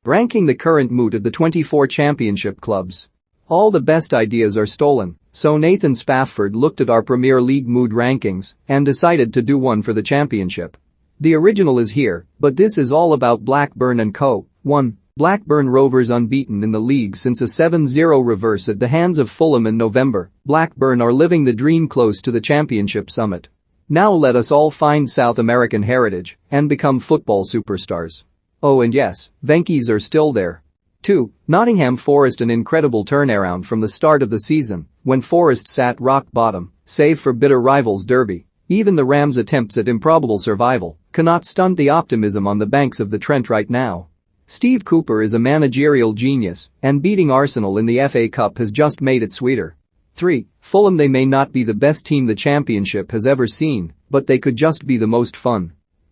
Ranking the current mood of the 24 championship clubs. All the best ideas are stolen, so Nathan Spafford looked at our Premier League mood rankings and decided to do one for the championship. The original is here, but this is all about Blackburn and Co. 1. Blackburn Rovers unbeaten in the league since a 7-0 reverse at the hands of Fulham in November. Blackburn are living the dream close to the championship summit. Now let us all find South American heritage and become football superstars. Oh and yes, Venky's are still there. 2. Nottingham Forest an incredible turnaround from the start of the season, when Forest sat rock bottom, save for bitter rivals Derby. Even the Rams' attempts at improbable survival cannot stunt the optimism on the banks of the Trent right now. Steve Cooper is a managerial genius, and beating Arsenal in the FA Cup has just made it sweeter. 3. Fulham they may not be the best team the championship has ever seen, but they could just be the most fun.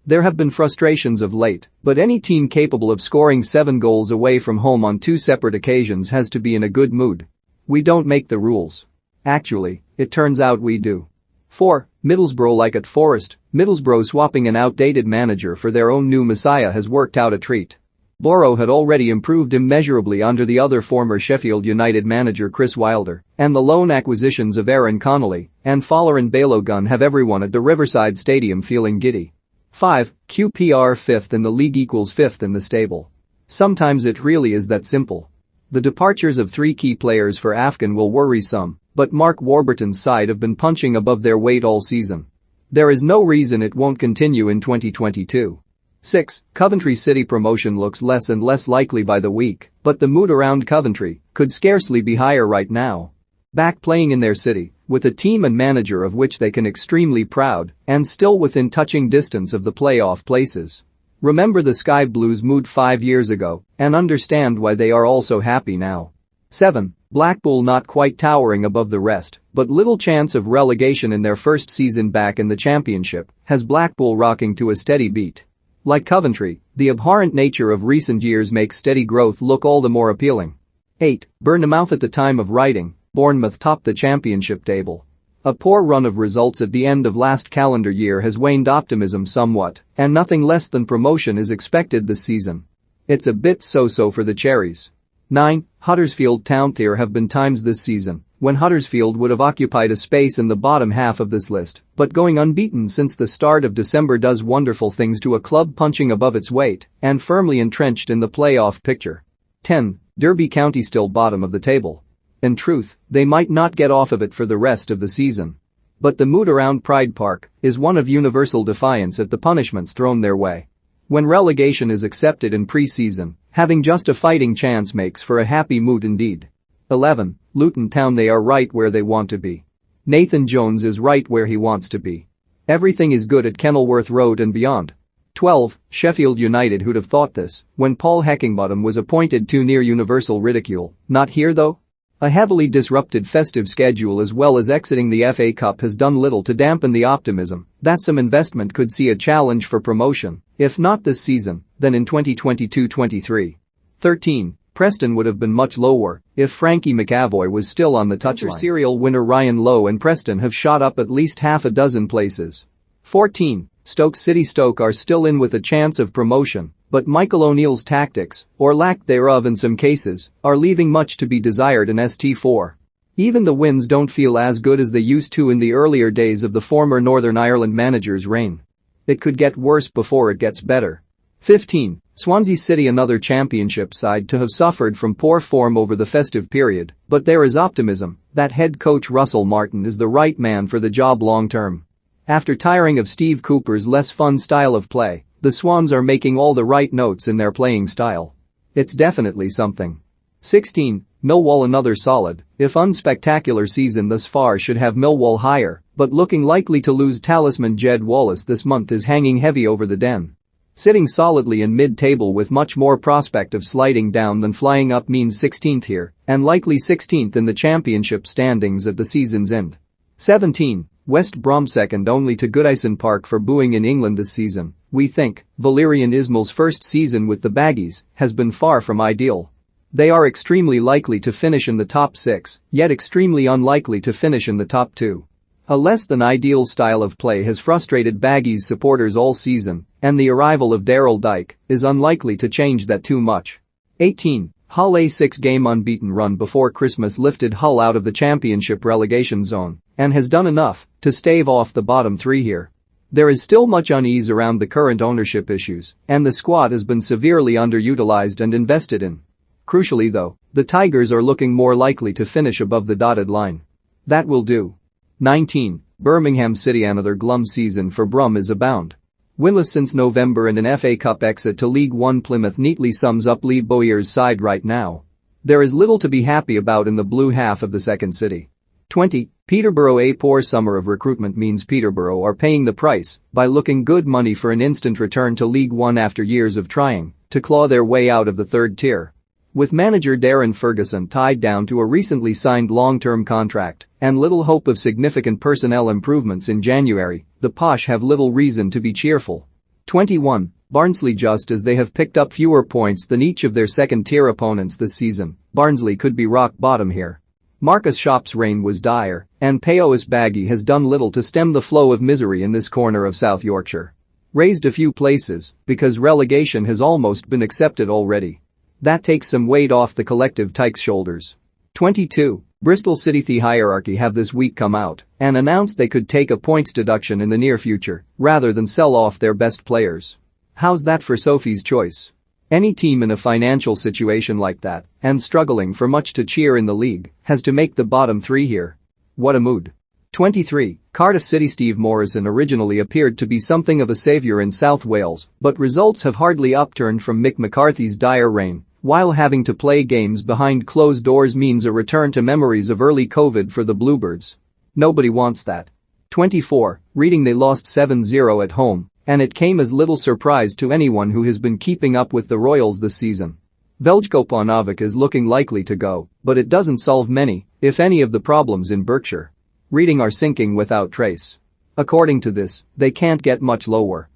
There have been frustrations of late, but any team capable of scoring 7 goals away from home on 2 separate occasions has to be in a good mood. We don't make the rules. Actually, it turns out we do. 4. Middlesbrough like at Forest, Middlesbrough swapping an outdated manager for their own new messiah has worked out a treat. Boro had already improved immeasurably under the other former Sheffield United manager Chris Wilder, and the loan acquisitions of Aaron Connolly and Fowler and Balogun have everyone at the Riverside Stadium feeling giddy. 5. QPR 5th in the league equals 5th in the stable. Sometimes it really is that simple. The departures of 3 key players for AFCON will worry some, but Mark Warburton's side have been punching above their weight all season. There is no reason it won't continue in 2022. 6. Coventry City promotion looks less and less likely by the week, but the mood around Coventry could scarcely be higher right now. Back playing in their city, with a team and manager of which they can extremely proud, and still within touching distance of the playoff places. Remember the Sky Blues mood 5 years ago, and understand why they are all so happy now. 7. Blackpool not quite towering above the rest, but little chance of relegation in their first season back in the championship, has Blackpool rocking to a steady beat. Like Coventry, the abhorrent nature of recent years makes steady growth look all the more appealing. 8. Bournemouth at the time of writing, Bournemouth topped the championship table. A poor run of results at the end of last calendar year has waned optimism somewhat, and nothing less than promotion is expected this season. It's a bit so-so for the Cherries. 9. Huddersfield Town. There have been times this season when Huddersfield would have occupied a space in the bottom half of this list, but going unbeaten since the start of December does wonderful things to a club punching above its weight and firmly entrenched in the playoff picture. 10. Derby County still bottom of the table. In truth, they might not get off of it for the rest of the season. But the mood around Pride Park is one of universal defiance at the punishments thrown their way. When relegation is accepted in pre-season, having just a fighting chance makes for a happy mood indeed. 11. Luton Town. They are right where they want to be. Nathan Jones is right where he wants to be. Everything is good at Kenilworth Road and beyond. 12. Sheffield United. Who'd have thought this when Paul Heckingbottom was appointed to near universal ridicule? Not here though. A heavily disrupted festive schedule as well as exiting the FA Cup has done little to dampen the optimism that some investment could see a challenge for promotion, if not this season, then in 2022-23. 13. Preston would have been much lower if Frankie McAvoy was still on the touchline. Serial winner Ryan Lowe and Preston have shot up at least half a dozen places. 14. Stoke City. Stoke are still in with a chance of promotion, but Michael O'Neill's tactics, or lack thereof in some cases, are leaving much to be desired in ST4. Even the wins don't feel as good as they used to in the earlier days of the former Northern Ireland manager's reign. It could get worse before it gets better. 15. Swansea City. Another championship side to have suffered from poor form over the festive period, but there is optimism that head coach Russell Martin is the right man for the job long term. After tiring of Steve Cooper's less fun style of play, the Swans are making all the right notes in their playing style. It's definitely something. 16. Millwall. Another solid, if unspectacular season thus far should have Millwall higher, but looking likely to lose talisman Jed Wallace this month is hanging heavy over the Den. Sitting solidly in mid-table with much more prospect of sliding down than flying up means 16th here, and likely 16th in the championship standings at the season's end. 17. West Brom second only to Goodison Park for booing in England this season. We think Valerian Ismail's first season with the Baggies has been far from ideal. They are extremely likely to finish in the top 6, yet extremely unlikely to finish in the top 2. A less than ideal style of play has frustrated Baggies supporters all season, and the arrival of Daryl Dike is unlikely to change that too much. 18. Hull A 6-game unbeaten run before Christmas lifted Hull out of the Championship relegation zone and has done enough to stave off the bottom three here. There is still much unease around the current ownership issues, and the squad has been severely underutilized and invested in. Crucially though, the Tigers are looking more likely to finish above the dotted line. That will do. 19. Birmingham City. Another glum season for Brom is abound. Winless since November and an FA Cup exit to League One. Plymouth neatly sums up Lee Bowyer's side right now. There is little to be happy about in the blue half of the second city. 20. Peterborough. A poor summer of recruitment means Peterborough are paying the price by looking good money for an instant return to League One after years of trying to claw their way out of the third tier. With manager Darren Ferguson tied down to a recently signed long-term contract and little hope of significant personnel improvements in January, the Posh have little reason to be cheerful. 21. Barnsley. Just as they have picked up fewer points than each of their second-tier opponents this season, Barnsley could be rock bottom here. Marcus Shop's reign was dire, and Payoas Baggy has done little to stem the flow of misery in this corner of South Yorkshire. Raised a few places because relegation has almost been accepted already. That takes some weight off the collective Tykes' shoulders. 22. Bristol City. The hierarchy have this week come out and announced they could take a points deduction in the near future rather than sell off their best players. How's that for Sophie's choice? Any team in a financial situation like that and struggling for much to cheer in the league has to make the bottom three here. What a mood. 23. Cardiff City. Steve Morrison originally appeared to be something of a savior in South Wales, but results have hardly upturned from Mick McCarthy's dire reign, while having to play games behind closed doors means a return to memories of early COVID for the Bluebirds. Nobody wants that. 24. Reading. They lost 7-0 at home, and it came as little surprise to anyone who has been keeping up with the Royals this season. Veljko Paunovic is looking likely to go, but it doesn't solve many, if any, of the problems in Berkshire. Reading are sinking without trace. According to this, they can't get much lower.